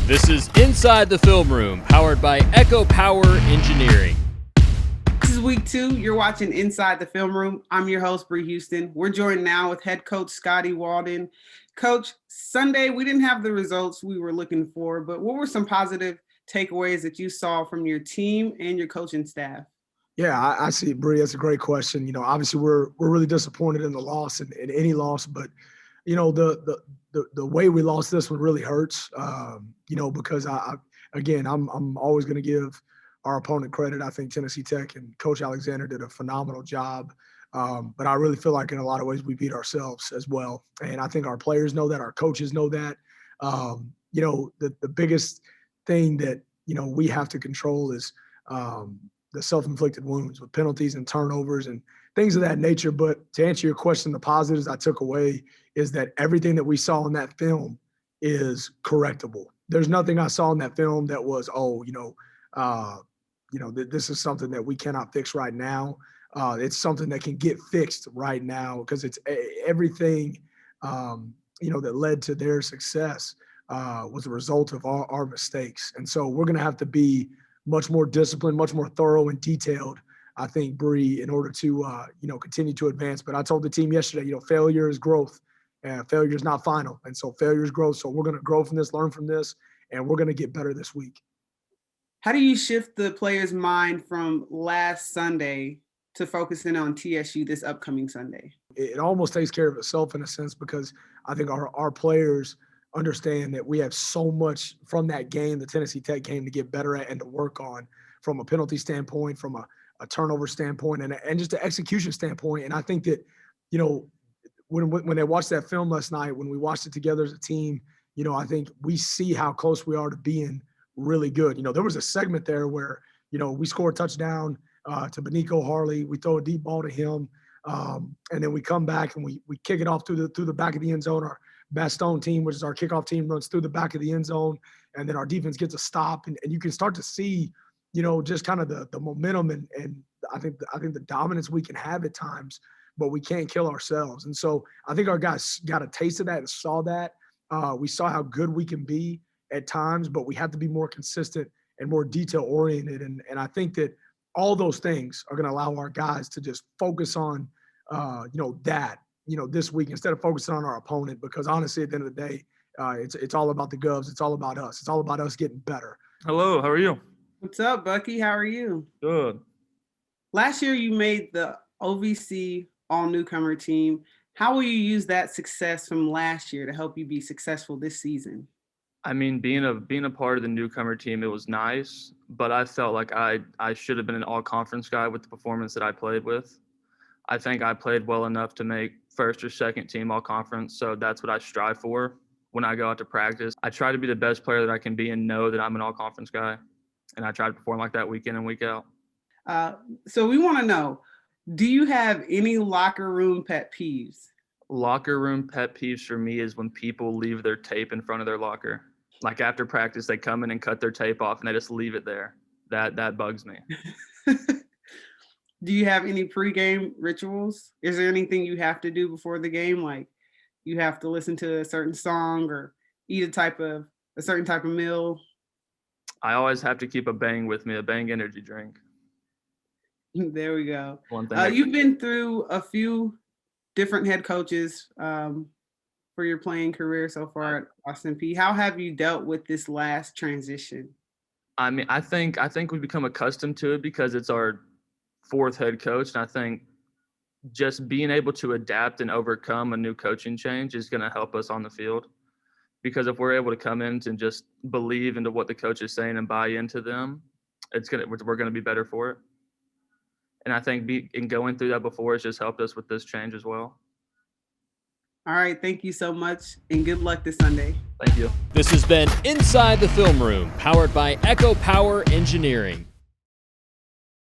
This is Inside the Film Room, powered by Echo Power Engineering. This is week 2. You're watching Inside the Film Room. I'm your host, Bree Houston. We're joined now with head coach Coach Walden. Coach, Sunday, we didn't have the results we were looking for, but what were some positive takeaways that you saw from your team and your coaching staff? Yeah, I see, Bree. That's a great question. You know, obviously we're really disappointed in the loss and in any loss, but you know, the way we lost this one really hurts. You know, because I'm always going to give our opponent credit. I think Tennessee Tech and Coach Alexander did a phenomenal job. But I really feel like in a lot of ways we beat ourselves as well. And I think our players know that, our coaches know that. You know, the biggest thing that, you know, we have to control is the self-inflicted wounds with penalties and turnovers and things of that nature. But to answer your question, the positives I took away is that everything that we saw in that film is correctable. There's nothing I saw in that film that was, this is something that we cannot fix right now. It's something that can get fixed right now because it's everything, that led to their success was a result of our mistakes. And so we're going to have to be much more disciplined, much more thorough and detailed, I think, Bree, in order to, continue to advance. But I told the team yesterday, failure is growth. Failure is not final. And so failure is growth. So we're going to grow from this, learn from this, and we're going to get better this week. How do you shift the player's mind from last Sunday to focusing on TSU this upcoming Sunday? It almost takes care of itself in a sense because I think our players understand that we have so much from that game, the Tennessee Tech game, to get better at and to work on from a penalty standpoint, from a turnover standpoint, and just an execution standpoint. And I think that, when they watched that film last night, when we watched it together as a team, I think we see how close we are to being really good. There was a segment there where, we score a touchdown to Benico Harley. We throw a deep ball to him. And then we come back and we kick it off through the back of the end zone. Our Bastogne team, which is our kickoff team, runs through the back of the end zone. And then our defense gets a stop. And you can start to see, just kind of the momentum and I think the dominance we can have at times, but we can't kill ourselves. And so I think our guys got a taste of that and saw that. We saw how good we can be at times, but we have to be more consistent and more detail-oriented. And I think that all those things are going to allow our guys to just focus on, this week instead of focusing on our opponent. Because honestly, at the end of the day, it's all about the Govs. It's all about us. It's all about us getting better. Hello, how are you? What's up, Bucky? How are you? Good. Last year, you made the OVC all-newcomer team. How will you use that success from last year to help you be successful this season? I mean, being a part of the newcomer team, it was nice, but I felt like I should have been an all-conference guy with the performance that I played with. I think I played well enough to make first or second team all-conference, so that's what I strive for when I go out to practice. I try to be the best player that I can be and know that I'm an all-conference guy, and I try to perform like that week in and week out. So we want to know, do you have any locker room pet peeves? Locker room pet peeves for me is when people leave their tape in front of their locker. Like after practice, they come in and cut their tape off and they just leave it there. That bugs me. Do you have any pregame rituals? Is there anything you have to do before the game? Like you have to listen to a certain song or eat a certain type of meal? I always have to keep a Bang with me, a Bang energy drink. There we go. One thing. You've been through a few different head coaches for your playing career so far at Austin Peay. How have you dealt with this last transition? I mean, I think we've become accustomed to it because it's our fourth head coach. And I think just being able to adapt and overcome a new coaching change is going to help us on the field. Because if we're able to come in and just believe into what the coach is saying and buy into them, we're going to be better for it. And I think going through that before has just helped us with this change as well. All right. Thank you so much, and good luck this Sunday. Thank you. This has been Inside the Film Room, powered by Echo Power Engineering.